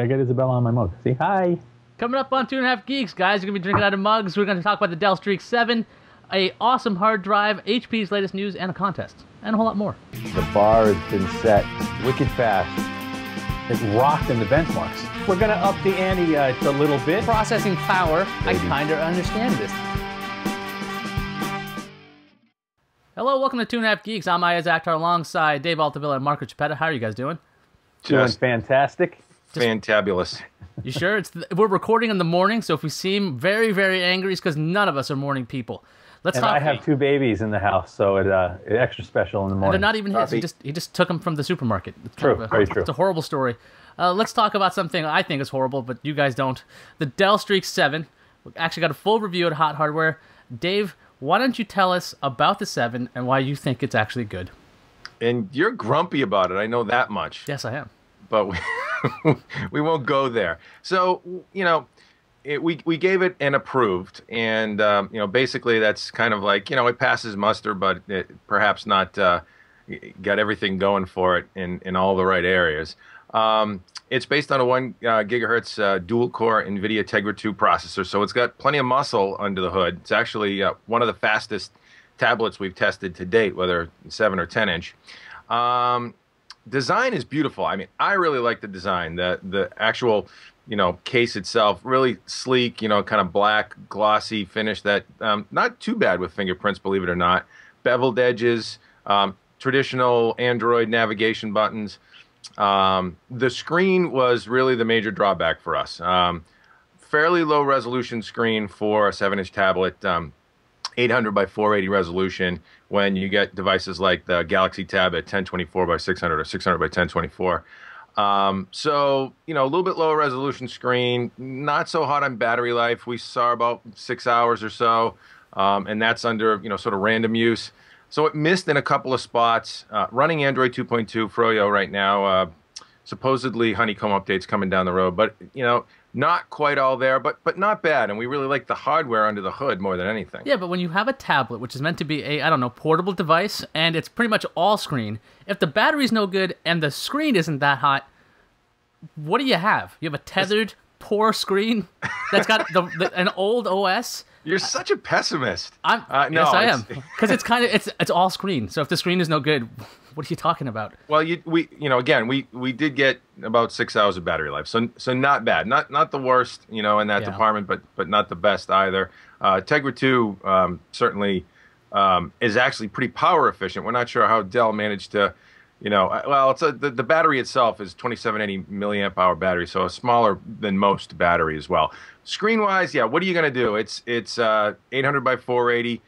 I got Isabella on my mug. See, hi. Coming up on 2.5 Geeks, guys, you're going to be drinking out of mugs. We're going to talk about the Dell Streak 7, a awesome hard drive, HP's latest news, and a contest, and a whole lot more. The bar has been set wicked fast. It rocked in the benchmarks. We're going to up the ante a little bit. Processing power, I kind of understand this. Hello, welcome to 2.5 Geeks. I'm Iyaz alongside Dave Altavilla and Marco Chiappetta. How are you guys doing? Doing fantastic. Fantabulous. You sure? We're recording in the morning, so if we seem very, very angry, it's because none of us are morning people. Let's talk. I have 2 babies in the house, so it's extra special in the morning. And they're not even his. He just took them from the supermarket. It's true, very true. It's a horrible story. Let's talk about something I think is horrible, but you guys don't. The Dell Streak 7. We actually got a full review at Hot Hardware. Dave, why don't you tell us about the 7 and why you think it's actually good? And you're grumpy about it. I know that much. Yes, I am. But we won't go there. So, you know, we gave it an approved, and you know, basically that's kind of like, you know, it passes muster, but it perhaps not got everything going for it in all the right areas. It's based on a 1 gigahertz dual core NVIDIA Tegra 2 processor, so it's got plenty of muscle under the hood. It's actually one of the fastest tablets we've tested to date, whether 7 or 10 inch. Design is beautiful. I mean, I really like the design. The actual, you know, case itself, really sleek, you know, kind of black, glossy finish that not too bad with fingerprints, believe it or not. Beveled edges, traditional Android navigation buttons. The screen was really the major drawback for us. Fairly low resolution screen for a 7-inch tablet. 800 by 480 resolution when you get devices like the Galaxy Tab at 1024 by 600 or 600 by 1024. So, you know, a little bit lower resolution screen, not so hot on battery life. We saw about 6 hours or so, and that's under, you know, sort of random use. So it missed in a couple of spots. Running Android 2.2 Froyo right now, supposedly honeycomb updates coming down the road, but, you know, not quite all there, but not bad. And we really like the hardware under the hood more than anything. Yeah, but when you have a tablet, which is meant to be a, I don't know, portable device, and it's pretty much all screen, if the battery's no good and the screen isn't that hot, what do you have? You have a tethered, poor screen that's got an old OS? You're such a pessimist. No, yes, I am. Because it's kind of it's all screen. So if the screen is no good, what are you talking about? Well, again, we did get about 6 hours of battery life, so not bad, not the worst, you know, in that department, but not the best either. Tegra 2 certainly is actually pretty power efficient. We're not sure how Dell managed to, you know, well, the battery itself is 2780 milliamp hour battery, so a smaller than most battery as well. Screen wise, yeah, what are you going to do? It's 800 by 480.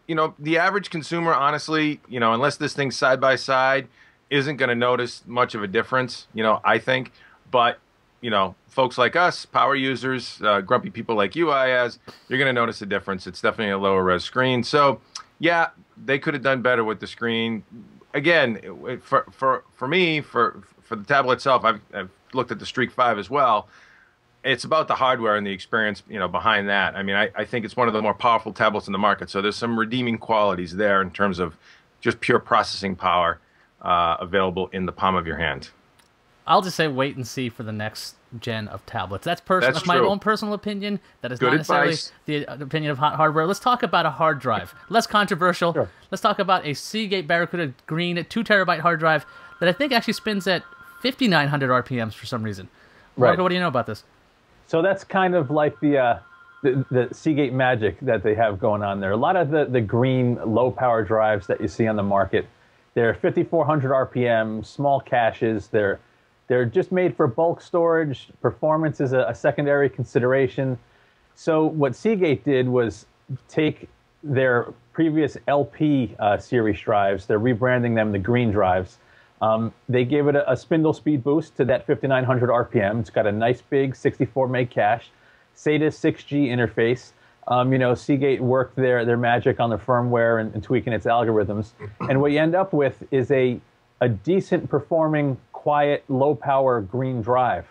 You know, the average consumer, honestly, you know, unless this thing's side by side, isn't going to notice much of a difference, you know, I think. But, you know, folks like us, power users, grumpy people like you, Iyaz, you're going to notice a difference. It's definitely a lower res screen. So, yeah, they could have done better with the screen. Again, for me, for the tablet itself, I've looked at the Streak 5 as well. It's about the hardware and the experience, you know, behind that. I mean, I think it's one of the more powerful tablets in the market. So there's some redeeming qualities there in terms of just pure processing power available in the palm of your hand. I'll just say wait and see for the next gen of tablets. That's my own personal opinion. That is Good not necessarily advice. the opinion of Hot Hardware. Let's talk about a hard drive. Less controversial. Sure. Let's talk about a Seagate Barracuda Green 2TB hard drive that I think actually spins at 5,900 RPMs for some reason. Marco, Right. what do you know about this? So that's kind of like the Seagate magic that they have going on there. A lot of the green low-power drives that you see on the market, they're 5,400 RPM, small caches. They're just made for bulk storage. Performance is a secondary consideration. So what Seagate did was take their previous LP series drives. They're rebranding them the green drives. They gave it a spindle speed boost to that 5,900 RPM. It's got a nice big 64 meg cache, SATA 6G interface. You know, Seagate worked their magic on the firmware and tweaking its algorithms. And what you end up with is a decent performing, quiet, low power green drive.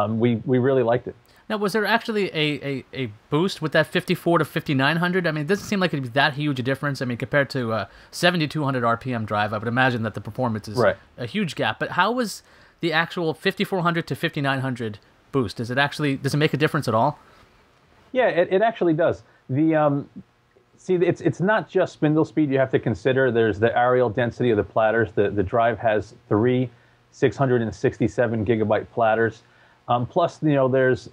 We really liked it. Now, was there actually a boost with that 54 to 5,900? I mean, it doesn't seem like it'd be that huge a difference. I mean, compared to a 7,200 RPM drive, I would imagine that the performance is a huge gap. But how was the actual 5400 to 5900 boost? Does it make a difference at all? Yeah, it actually does. See, it's not just spindle speed you have to consider. There's the areal density of the platters. The drive has 3 667 gigabyte platters. Plus, there's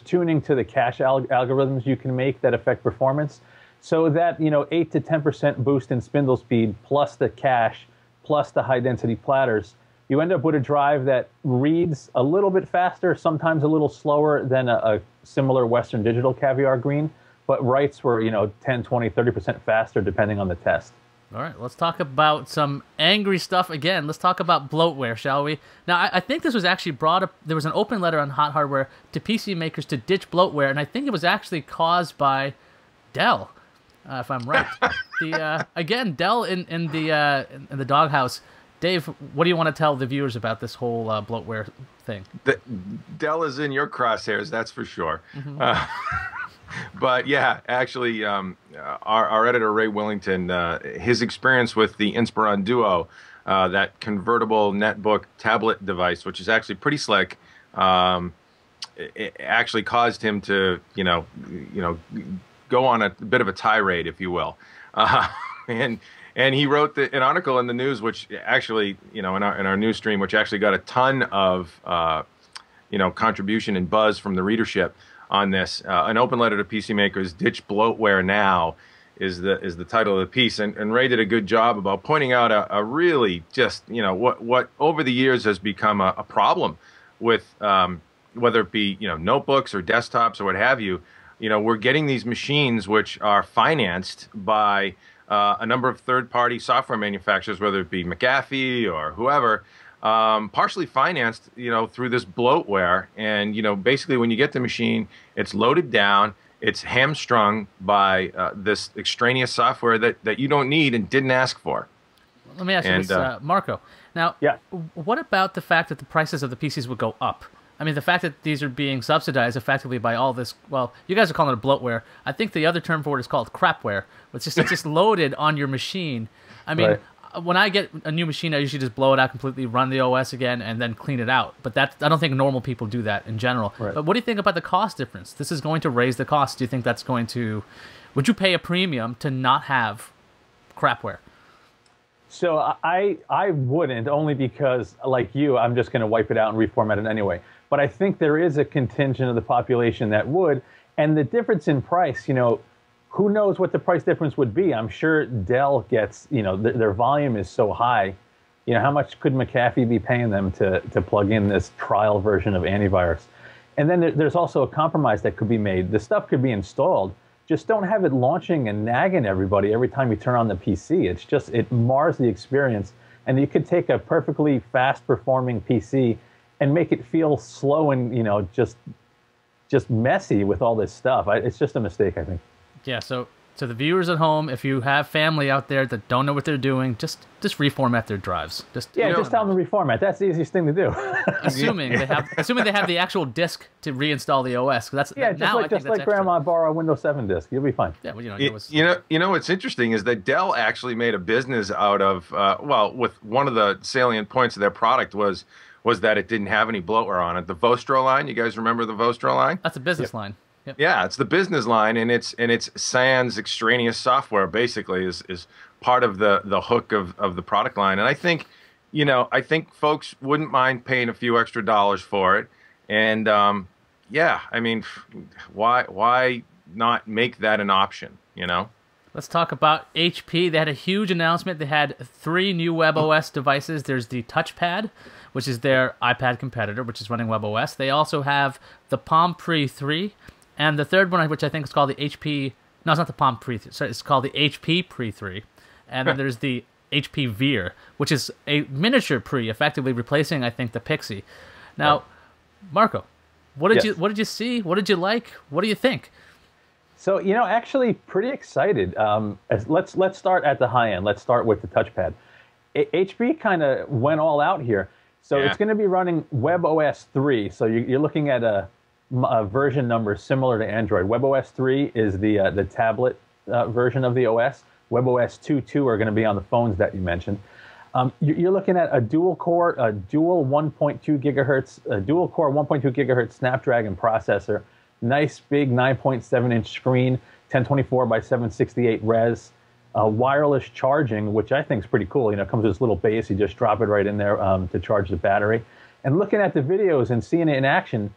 tuning to the cache algorithms you can make that affect performance. So that 8 to 10% boost in spindle speed, plus the cache, plus the high density platters, you end up with a drive that reads a little bit faster, sometimes a little slower than a similar Western Digital Caviar Green, but writes were 10, 20, 30% faster depending on the test. All right, let's talk about some angry stuff again. Let's talk about bloatware, shall we? Now, I think this was actually brought up. There was an open letter on Hot Hardware to PC makers to ditch bloatware, and I think it was actually caused by Dell, if I'm right. Again, Dell in the doghouse. Dave, what do you want to tell the viewers about this whole bloatware thing? Dell is in your crosshairs, that's for sure. Mm-hmm. But yeah, actually, our editor, Ray Willington, his experience with the Inspiron Duo, that convertible netbook tablet device, which is actually pretty slick, it actually caused him to, go on a bit of a tirade, if you will. And he wrote an article in the news, which actually, in our news stream, which actually got a ton of, contribution and buzz from the readership on this. An open letter to PC makers, ditch bloatware now, is the title of the piece. And Ray did a good job about pointing out a really just, what over the years has become a problem with, whether it be, notebooks or desktops or what have you. We're getting these machines which are financed by a number of third-party software manufacturers, whether it be McAfee or whoever, partially financed, through this bloatware. And, basically when you get the machine, it's loaded down, it's hamstrung by this extraneous software that you don't need and didn't ask for. Let me ask you this, Marco. Now, yeah. What about the fact that the prices of the PCs would go up? I mean, the fact that these are being subsidized effectively by all this, well, you guys are calling it bloatware. I think the other term for it is called crapware. It's just loaded on your machine. I mean, right. When I get a new machine, I usually just blow it out completely, run the OS again, and then clean it out. But I don't think normal people do that in general. Right. But what do you think about the cost difference? This is going to raise the cost. Do you think that's going to... Would you pay a premium to not have crapware? So I wouldn't, only because, like you, I'm just going to wipe it out and reformat it anyway. But I think there is a contingent of the population that would. And the difference in price, who knows what the price difference would be? I'm sure Dell gets, their volume is so high. How much could McAfee be paying them to plug in this trial version of antivirus? And then there's also a compromise that could be made. The stuff could be installed. Just don't have it launching and nagging everybody every time you turn on the PC. It mars the experience. And you could take a perfectly fast performing PC and make it feel slow and, just messy with all this stuff. It's just a mistake, I think. Yeah, so to the viewers at home, if you have family out there that don't know what they're doing, just reformat their drives. Just tell them to reformat. That's the easiest thing to do. assuming they have the actual disk to reinstall the OS. That's just like Grandma borrow a Windows 7 disk. You'll be fine. Yeah, well, what's interesting is that Dell actually made a business out of with one of the salient points of their product was that it didn't have any bloatware on it. The Vostro line. You guys remember the Vostro line? That's a business line. Yep. Yeah, it's the business line, and it's sans extraneous software. Basically, is part of the hook of the product line. And I think, folks wouldn't mind paying a few extra dollars for it. And I mean, why not make that an option? Let's talk about HP. They had a huge announcement. They had 3 new WebOS devices. There's the TouchPad, which is their iPad competitor, which is running WebOS. They also have the Palm Pre 3. And the third one, which I think is called the HP... No, it's not the Palm Pre 3. Sorry, it's called the HP Pre 3. And then there's the HP Veer, which is a miniature Pre, effectively replacing, I think, the Pixie. Now, Marco, what did you see? What did you like? What do you think? So, actually pretty excited. Let's start at the high end. Let's start with the touchpad. HP kind of went all out here. So it's going to be running WebOS 3. So you're looking at a version number similar to Android. WebOS 3 is the tablet version of the OS. WebOS 2.2 are going to be on the phones that you mentioned. You're looking at a dual 1.2 gigahertz, a dual core 1.2 gigahertz Snapdragon processor, nice big 9.7-inch screen, 1024 by 768 res, wireless charging, which I think is pretty cool. It comes with this little base. You just drop it right in there to charge the battery. And looking at the videos and seeing it in action,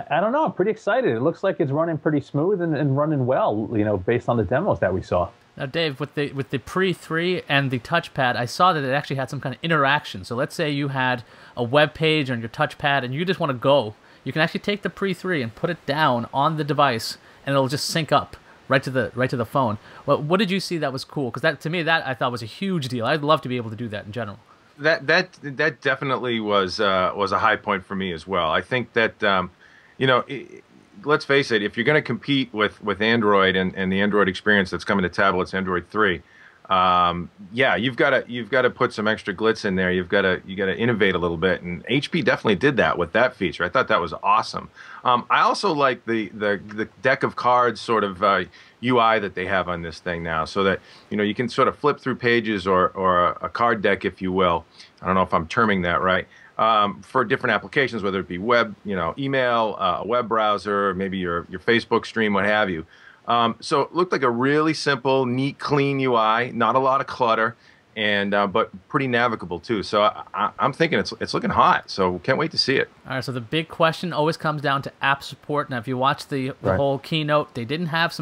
I don't know. I'm pretty excited. It looks like it's running pretty smooth and running well, based on the demos that we saw. Now, Dave, with the Pre 3 and the touchpad, I saw that it actually had some kind of interaction. So let's say you had a web page on your touchpad and you just want to go. You can actually take the Pre 3 and put it down on the device, and it'll just sync up right to the phone. Well, what did you see that was cool? Because to me, that I thought was a huge deal. I'd love to be able to do that in general. That definitely was a high point for me as well. I think that let's face it, if you're going to compete with Android and the Android experience that's coming to tablets, Android 3, you've got to put some extra glitz in there. You got to innovate a little bit, and HP definitely did that with that feature. I thought that was awesome. I also like the deck of cards sort of UI that they have on this thing now, so that you can sort of flip through pages or a card deck, if you will. I don't know if I'm terming that right. For different applications, whether it be web, email, a web browser, maybe your Facebook stream, what have you. So it looked like a really simple, neat, clean UI, not a lot of clutter, and but pretty navigable too. So I'm thinking it's looking hot. So can't wait to see it. All right. So the big question always comes down to app support. Now, if you watch the whole keynote, they didn't have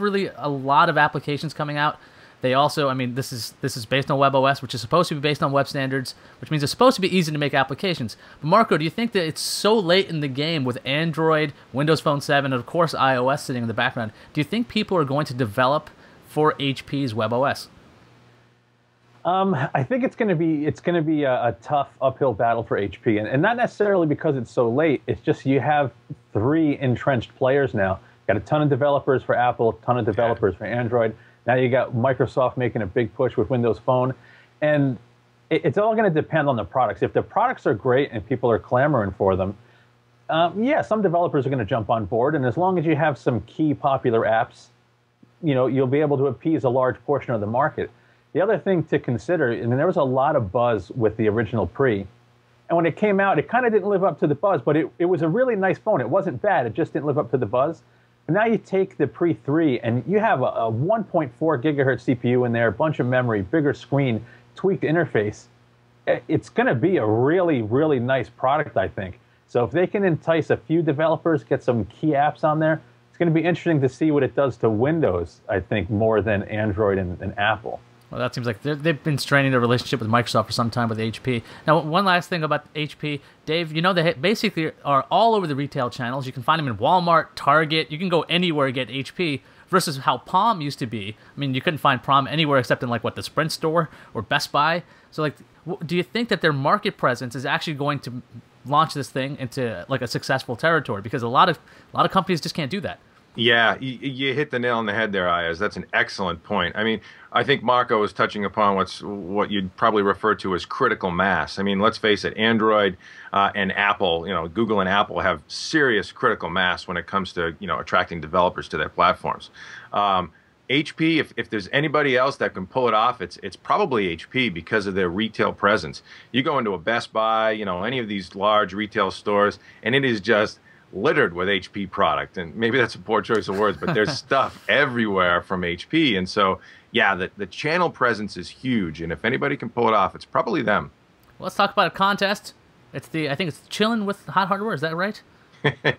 really a lot of applications coming out. They also, this is based on WebOS, which is supposed to be based on web standards, which means it's supposed to be easy to make applications. But Marco, do you think that it's so late in the game with Android, Windows Phone 7, and of course iOS sitting in the background? Do you think people are going to develop for HP's WebOS? I think it's going to be a tough uphill battle for HP, and not necessarily because it's so late. It's just you have 3 entrenched players now. Got a ton of developers for Apple, a ton of developers for Android. Now you got Microsoft making a big push with Windows Phone, and it's all going to depend on the products. If the products are great and people are clamoring for them, some developers are going to jump on board, and as long as you have some key popular apps, you'll be able to appease a large portion of the market. The other thing to consider, there was a lot of buzz with the original Pre, and when it came out, it kind of didn't live up to the buzz, but it was a really nice phone. It wasn't bad. It just didn't live up to the buzz. And now you take the Pre 3 and you have a 1.4 gigahertz CPU in there, a bunch of memory, bigger screen, tweaked interface. It's going to be a really, really nice product, I think. So if they can entice a few developers, get some key apps on there, it's going to be interesting to see what it does to Windows, I think, more than Android and Apple. Well, that seems like they've been straining their relationship with Microsoft for some time with HP. Now, one last thing about HP. Dave, they basically are all over the retail channels. You can find them in Walmart, Target. You can go anywhere and get HP, versus how Palm used to be. You couldn't find Palm anywhere except in, the Sprint store or Best Buy. So, do you think that their market presence is actually going to launch this thing into, a successful territory? Because a lot of companies just can't do that. Yeah, you hit the nail on the head there, Iyaz. That's an excellent point. I think Marco was touching upon what you'd probably refer to as critical mass. Let's face it, Android and Apple, Google and Apple have serious critical mass when it comes to, attracting developers to their platforms. HP, if there's anybody else that can pull it off, it's probably HP because of their retail presence. You go into a Best Buy, any of these large retail stores, and it is just littered with HP product, and maybe that's a poor choice of words, but there's stuff everywhere from HP, and so the channel presence is huge, and if anybody can pull it off, it's probably them. Well, let's talk about a contest. I think it's Chillin' with Hot Hardware. Is that right?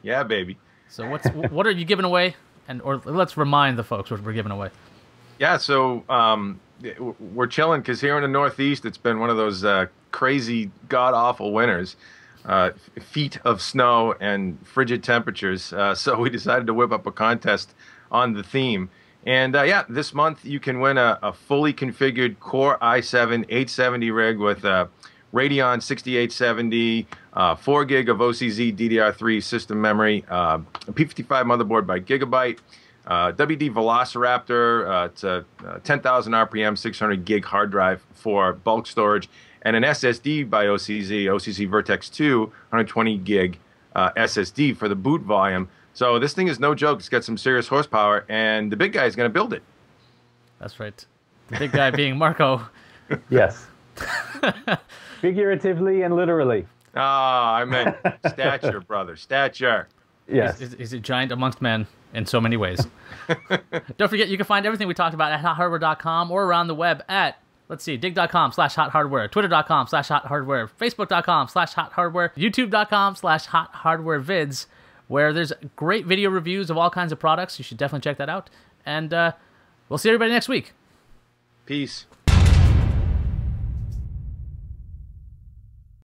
Yeah, baby. So what are you giving away, or let's remind the folks what we're giving away. Yeah, so we're chilling because here in the Northeast, it's been one of those crazy, god-awful winters. Feet of snow and frigid temperatures. So we decided to whip up a contest on the theme. And this month you can win a fully configured Core i7 870 rig with a Radeon 6870, 4 gig of OCZ DDR3 system memory, a P55 motherboard by Gigabyte, WD Velociraptor, it's a 10,000 RPM 600 gig hard drive for bulk storage, and an SSD by OCZ Vertex 2, 120 gig SSD for the boot volume. So this thing is no joke. It's got some serious horsepower, and the big guy is going to build it. That's right. The big guy being Marco. Yes. Figuratively and literally. Ah, I meant stature, brother. Stature. Yes. He's a giant amongst men in so many ways. Don't forget, you can find everything we talked about at hothardware.com or around the web at, let's see, dig.com/hothardware, twitter.com/hothardware, facebook.com/hothardware, youtube.com/hothardwarevids, where there's great video reviews of all kinds of products. You should definitely check that out. And we'll see everybody next week. Peace.